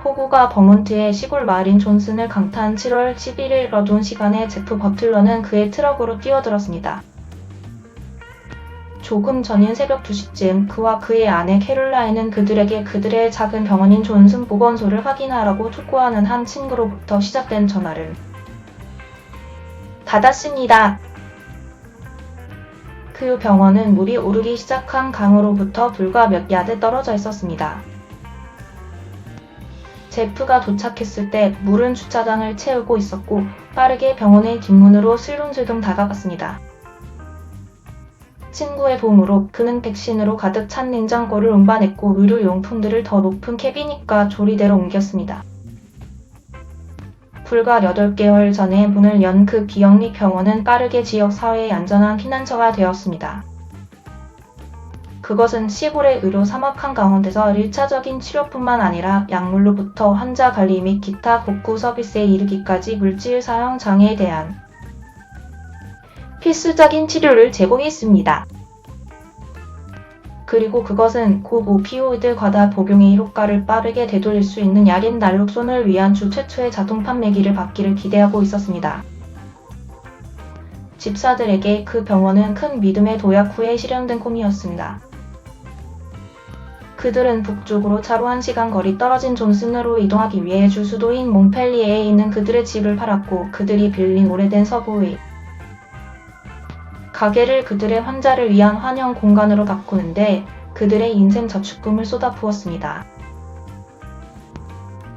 호구가 버몬트의 시골 마을인 존슨을 강타한 7월 11일 어두운 시간에 제프 버틀러는 그의 트럭으로 뛰어들었습니다. 조금 전인 새벽 2시쯤 그와 그의 아내 캐롤라인은 그들에게 그들의 작은 병원인 존슨 보건소를 확인하라고 촉구하는 한 친구로부터 시작된 전화를 받았습니다. 그 병원은 물이 오르기 시작한 강으로부터 불과 몇 야드 떨어져 있었습니다. 제프가 도착했을 때 물은 주차장을 채우고 있었고 빠르게 병원의 뒷문으로 슬금슬금 다가갔습니다. 친구의 도움으로 그는 백신으로 가득 찬 냉장고를 운반했고 의료용품들을 더 높은 캐비닛과 조리대로 옮겼습니다. 불과 8개월 전에 문을 연 그 비영리 병원은 빠르게 지역사회의 안전한 피난처가 되었습니다. 그것은 시골의 의료 사막한 가운데서 1차적인 치료뿐만 아니라 약물로부터 환자 관리 및 기타 복구 서비스에 이르기까지 물질 사용 장애에 대한 필수적인 치료를 제공했습니다. 그리고 그것은 고오피오이드 과다 복용의 효과를 빠르게 되돌릴 수 있는 약인 날록손을 위한 주 최초의 자동 판매기를 받기를 기대하고 있었습니다. 집사들에게 그 병원은 큰 믿음의 도약 후에 실현된 꿈이었습니다. 그들은 북쪽으로 차로 1시간 거리 떨어진 존슨으로 이동하기 위해 주 수도인 몽펠리에에 있는 그들의 집을 팔았고 그들이 빌린 오래된 서부의 가게를 그들의 환자를 위한 환영 공간으로 바꾸는데 그들의 인생 저축금을 쏟아부었습니다.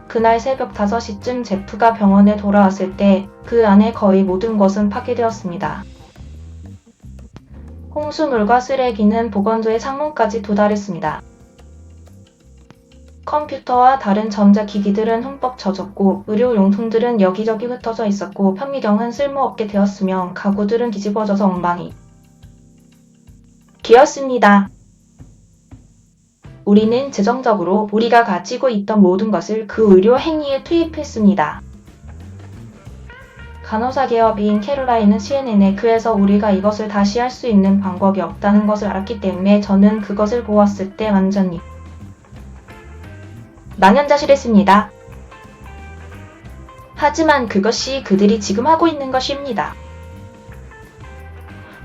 그날 새벽 5시쯤 제프가 병원에 돌아왔을 때 그 안에 거의 모든 것은 파괴되었습니다. 홍수물과 쓰레기는 보건소의 창문까지 도달했습니다. 컴퓨터와 다른 전자기기들은 흠뻑 젖었고 의료용품들은 여기저기 흩어져 있었고 편의점은 쓸모없게 되었으며 가구들은 뒤집어져서 엉망이 되었습니다. 우리는 재정적으로 우리가 가지고 있던 모든 것을 그 의료 행위에 투입했습니다. 간호사 개업인 캐롤라인은 CNN에 그래서 우리가 이것을 다시 할 수 있는 방법이 없다는 것을 알았기 때문에 저는 그것을 보았을 때 완전히 망연자실했습니다. 하지만 그것이 그들이 지금 하고 있는 것입니다.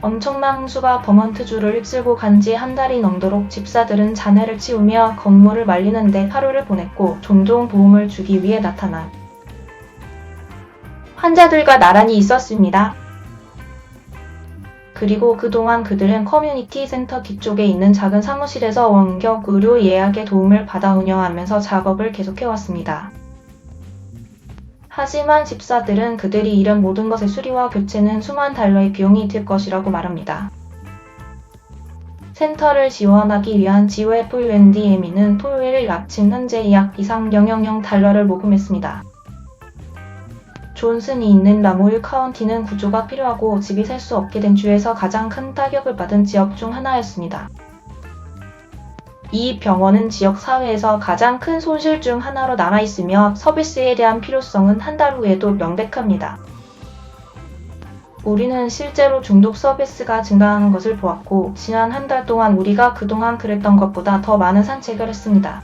엄청난 홍수가 버몬트주를 휩쓸고 간 지 한 달이 넘도록 집사들은 잔해를 치우며 건물을 말리는데 하루를 보냈고 종종 도움을 주기 위해 나타난 환자들과 나란히 있었습니다. 그리고 그동안 그들은 커뮤니티 센터 뒤쪽에 있는 작은 사무실에서 원격 의료 예약의 도움을 받아 운영하면서 작업을 계속해왔습니다. 하지만 집사들은 그들이 잃은 모든 것의 수리와 교체는 수만 달러의 비용이 들 것이라고 말합니다. 센터를 지원하기 위한 GFUNDME는 토요일 아침 현재 약 이상 0.00달러를 모금했습니다. 존슨이 있는 라모일 카운티는 구조가 필요하고 집이 살 수 없게 된 주에서 가장 큰 타격을 받은 지역 중 하나였습니다. 이 병원은 지역 사회에서 가장 큰 손실 중 하나로 남아있으며 서비스에 대한 필요성은 한 달 후에도 명백합니다. 우리는 실제로 중독 서비스가 증가하는 것을 보았고 지난 한 달 동안 우리가 그동안 그랬던 것보다 더 많은 산책을 했습니다.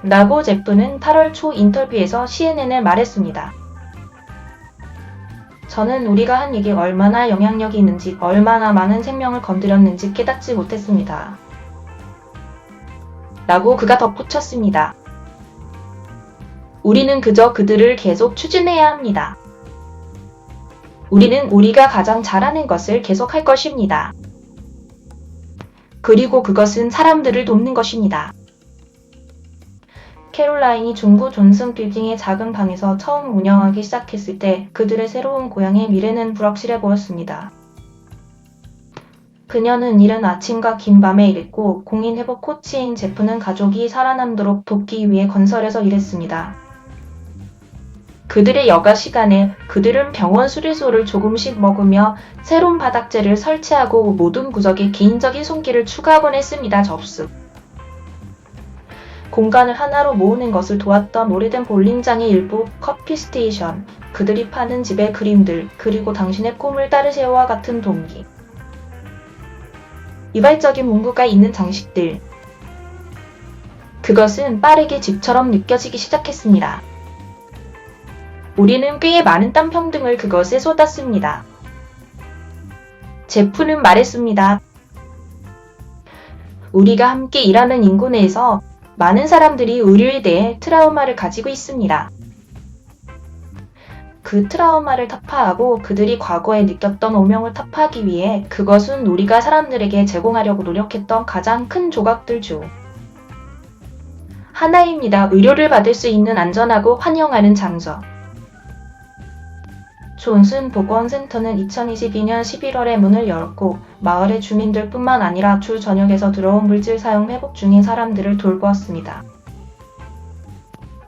라고 제프는 8월 초 인터뷰에서 CNN에 말했습니다. 저는 우리가 한 일이 얼마나 영향력이 있는지, 얼마나 많은 생명을 건드렸는지 깨닫지 못했습니다. 라고 그가 덧붙였습니다. 우리는 그저 그들을 계속 추진해야 합니다. 우리는 우리가 가장 잘하는 것을 계속할 것입니다. 그리고 그것은 사람들을 돕는 것입니다. 캐롤라인이 중구 존슨 빌딩의 작은 방에서 처음 운영하기 시작했을 때 그들의 새로운 고향의 미래는 불확실해 보였습니다. 그녀는 이른 아침과 긴 밤에 일했고 공인 회복 코치인 제프는 가족이 살아남도록 돕기 위해 건설에서 일했습니다. 그들의 여가 시간에 그들은 병원 수리소를 조금씩 먹으며 새로운 바닥재를 설치하고 모든 구석에 개인적인 손길을 추가하곤 했습니다. 접수 공간을 하나로 모으는 것을 도왔던 오래된 볼링장의 일부, 커피 스테이션, 그들이 파는 집의 그림들, 그리고 당신의 꿈을 따르세요와 같은 동기. 이발적인 문구가 있는 장식들. 그것은 빠르게 집처럼 느껴지기 시작했습니다. 우리는 꽤 많은 땀 평등을 그것에 쏟았습니다. 제프는 말했습니다. 우리가 함께 일하는 인구 내에서 많은 사람들이 의료에 대해 트라우마를 가지고 있습니다. 그 트라우마를 타파하고 그들이 과거에 느꼈던 오명을 타파하기 위해 그것은 우리가 사람들에게 제공하려고 노력했던 가장 큰 조각들 중 하나입니다. 의료를 받을 수 있는 안전하고 환영하는 장소. 존슨 보건센터는 2022년 11월에 문을 열었고 마을의 주민들뿐만 아니라 주 전역에서 들어온 물질 사용 회복 중인 사람들을 돌보았습니다.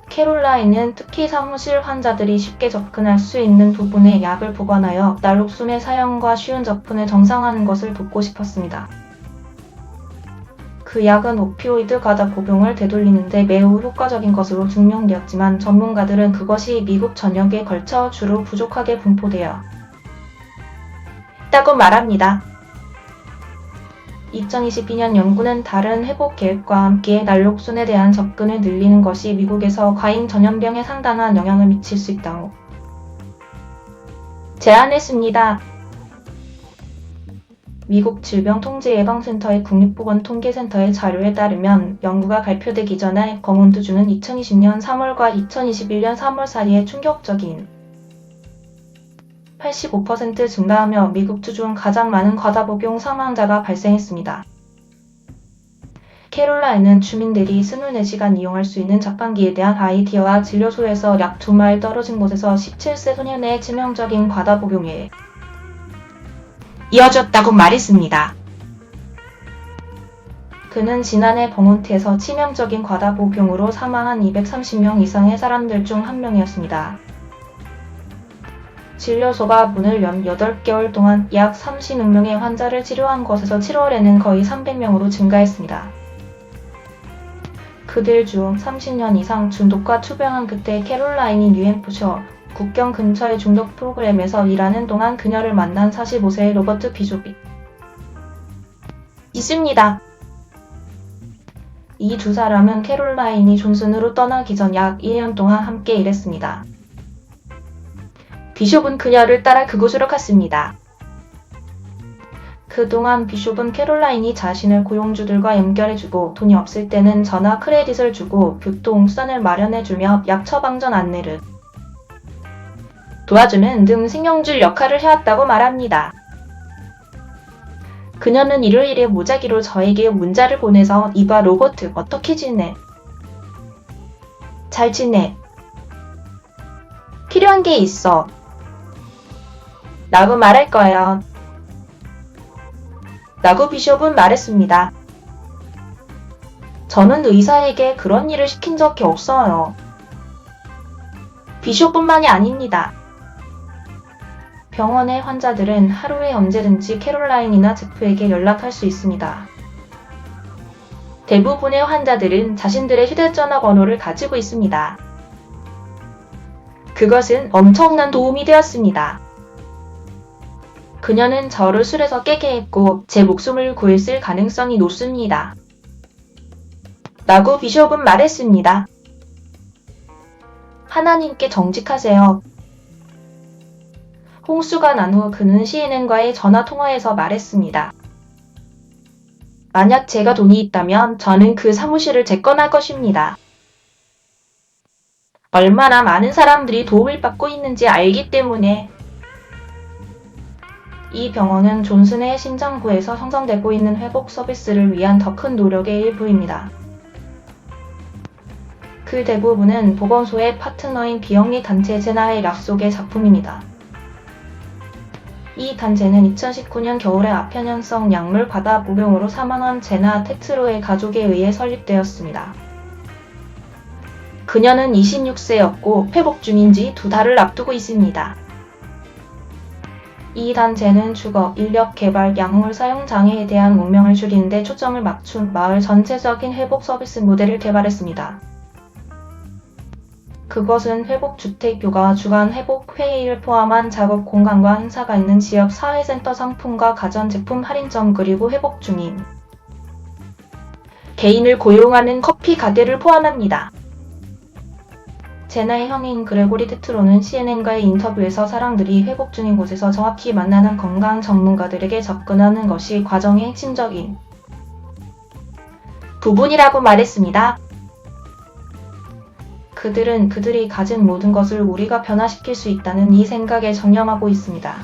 캐롤라인은 특히 사무실 환자들이 쉽게 접근할 수 있는 부분에 약을 보관하여 날록숨의 사용과 쉬운 접근을 정상화하는 것을 돕고 싶었습니다. 그 약은 오피오이드 과다 복용을 되돌리는데 매우 효과적인 것으로 증명되었지만 전문가들은 그것이 미국 전역에 걸쳐 주로 부족하게 분포되어 있다고 말합니다. 2022년 연구는 다른 회복 계획과 함께 날록순에 대한 접근을 늘리는 것이 미국에서 과잉 전염병에 상당한 영향을 미칠 수 있다고 제안했습니다. 미국 질병통제예방센터의 국립보건통계센터의 자료에 따르면 연구가 발표되기 전에 버몬트주는 2020년 3월과 2021년 3월 사이에 충격적인 85% 증가하며 미국 주 중 가장 많은 과다복용 사망자가 발생했습니다. 캐롤라인은 주민들이 24시간 이용할 수 있는 자판기에 대한 아이디어와 진료소에서 약 2마일 떨어진 곳에서 17세 소년의 치명적인 과다복용에 이어졌다고 말했습니다. 그는 지난해 버몬트에서 치명적인 과다복용으로 사망한 230명 이상의 사람들 중 한 명이었습니다. 진료소가 문을 연 8개월 동안 약 36명의 환자를 치료한 것에서 7월에는 거의 300명으로 증가했습니다. 그들 중 30년 이상 중독과 투병한 그때 캐롤라인이 뉴햄프셔 국경 근처의 중독 프로그램에서 일하는 동안 그녀를 만난 45세의 로버트 비숍이 있습니다. 이 두 사람은 캐롤라인이 존슨으로 떠나기 전 약 1년 동안 함께 일했습니다. 비숍은 그녀를 따라 그곳으로 갔습니다. 그동안 비숍은 캐롤라인이 자신을 고용주들과 연결해주고 돈이 없을 때는 전화 크레딧을 주고 교통수단을 마련해주며 약 처방전 안내를 도와주는 등 신경줄 역할을 해왔다고 말합니다. 그녀는 일요일에 무작위로 저에게 문자를 보내서 이봐 로버트 어떻게 지내? 잘 지내? 필요한 게 있어. 라고 말할 거예요. 라고 비숍은 말했습니다. 저는 의사에게 그런 일을 시킨 적이 없어요. 비숍뿐만이 아닙니다. 병원의 환자들은 하루에 언제든지 캐롤라인이나 제프에게 연락할 수 있습니다. 대부분의 환자들은 자신들의 휴대전화 번호를 가지고 있습니다. 그것은 엄청난 도움이 되었습니다. 그녀는 저를 술에서 깨게 했고 제 목숨을 구했을 가능성이 높습니다. 라고 비숍은 말했습니다. 하나님께 정직하세요. 홍수가 난 후 그는 CNN과의 전화통화에서 말했습니다. 만약 제가 돈이 있다면 저는 그 사무실을 재건할 것입니다. 얼마나 많은 사람들이 도움을 받고 있는지 알기 때문에 이 병원은 존슨의 심장부에서 형성되고 있는 회복 서비스를 위한 더 큰 노력의 일부입니다. 그 대부분은 보건소의 파트너인 비영리 단체 제나의 약속의 작품입니다. 이 단체는 2019년 겨울에 아편연성 약물 과다 복용으로 사망한 제나 테트로의 가족에 의해 설립되었습니다. 그녀는 26세였고 회복 중인 지 2달을 앞두고 있습니다. 이 단체는 주거, 인력 개발, 약물 사용 장애에 대한 운명을 줄이는 데 초점을 맞춘 마을 전체적인 회복 서비스 모델을 개발했습니다. 그것은 회복주택교가 주간 회복회의를 포함한 작업 공간과 행사가 있는 지역 사회센터 상품과 가전제품 할인점 그리고 회복 중인 개인을 고용하는 커피 가게를 포함합니다. 제나의 형인 그레고리 테트로는 CNN과의 인터뷰에서 사람들이 회복 중인 곳에서 정확히 만나는 건강 전문가들에게 접근하는 것이 과정의 핵심적인 부분이라고 말했습니다. 그들은 그들이 가진 모든 것을 우리가 변화시킬 수 있다는 이 생각에 전념하고 있습니다.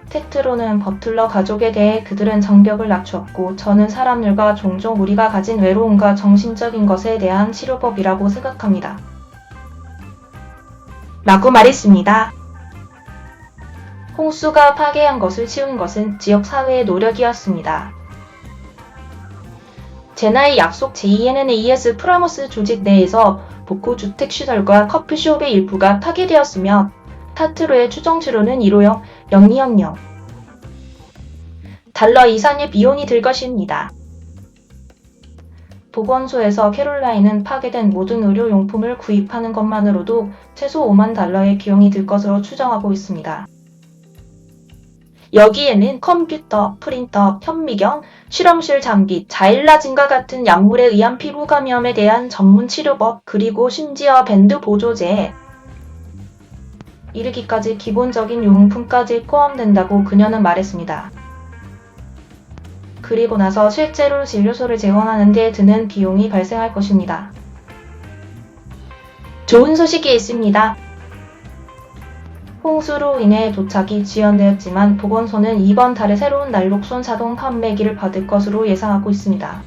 테트로는 버틀러 가족에 대해 그들은 장벽을 낮추었고 저는 사람들과 종종 우리가 가진 외로움과 정신적인 것에 대한 치료법이라고 생각합니다. 라고 말했습니다. 홍수가 파괴한 것을 치운 것은 지역사회의 노력이었습니다. 제나의 약속 JNNAS 프라모스 조직 내에서 복구주택시설과 커피숍의 일부가 파괴되었으며 타트로의 추정치로는 1억 0,000,000 달러 이상의 비용이 들 것입니다. 보건소에서 캐롤라인은 파괴된 모든 의료용품을 구입하는 것만으로도 최소 5만 달러의 비용이 들 것으로 추정하고 있습니다. 여기에는 컴퓨터, 프린터, 현미경, 실험실 장비, 자일라진과 같은 약물에 의한 피부 감염에 대한 전문 치료법, 그리고 심지어 밴드 보조제, 이르기까지 기본적인 용품까지 포함된다고 그녀는 말했습니다. 그리고 나서 실제로 진료소를 재건하는 데 드는 비용이 발생할 것입니다. 좋은 소식이 있습니다. 홍수로 인해 도착이 지연되었지만 보건소는 이번 달에 새로운 난록손 자동 판매기를 받을 것으로 예상하고 있습니다.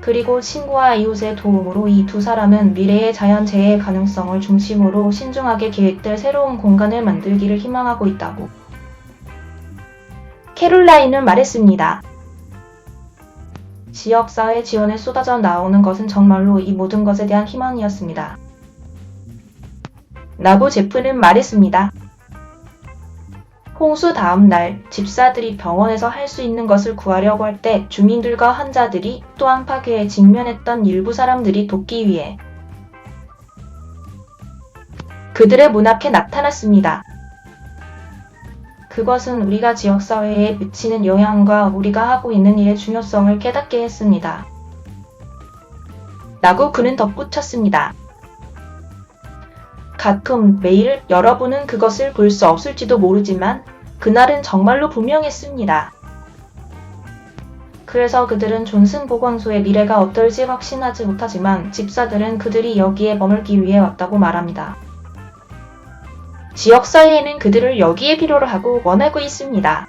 그리고 친구와 이웃의 도움으로 이 두 사람은 미래의 자연재해 가능성을 중심으로 신중하게 계획될 새로운 공간을 만들기를 희망하고 있다고 캐롤라인은 말했습니다. 지역사회 지원에 쏟아져 나오는 것은 정말로 이 모든 것에 대한 희망이었습니다. 라고 제프는 말했습니다. 홍수 다음 날 집사들이 병원에서 할 수 있는 것을 구하려고 할 때 주민들과 환자들이 또한 파괴에 직면했던 일부 사람들이 돕기 위해 그들의 문 앞에 나타났습니다. 그것은 우리가 지역사회에 미치는 영향과 우리가 하고 있는 일의 중요성을 깨닫게 했습니다. 라고 그는 덧붙였습니다. 가끔 매일 여러분은 그것을 볼 수 없을지도 모르지만 그날은 정말로 분명했습니다. 그래서 그들은 존슨 보건소의 미래가 어떨지 확신하지 못하지만 집사들은 그들이 여기에 머물기 위해 왔다고 말합니다. 지역사회에는 그들을 여기에 필요로 하고 원하고 있습니다.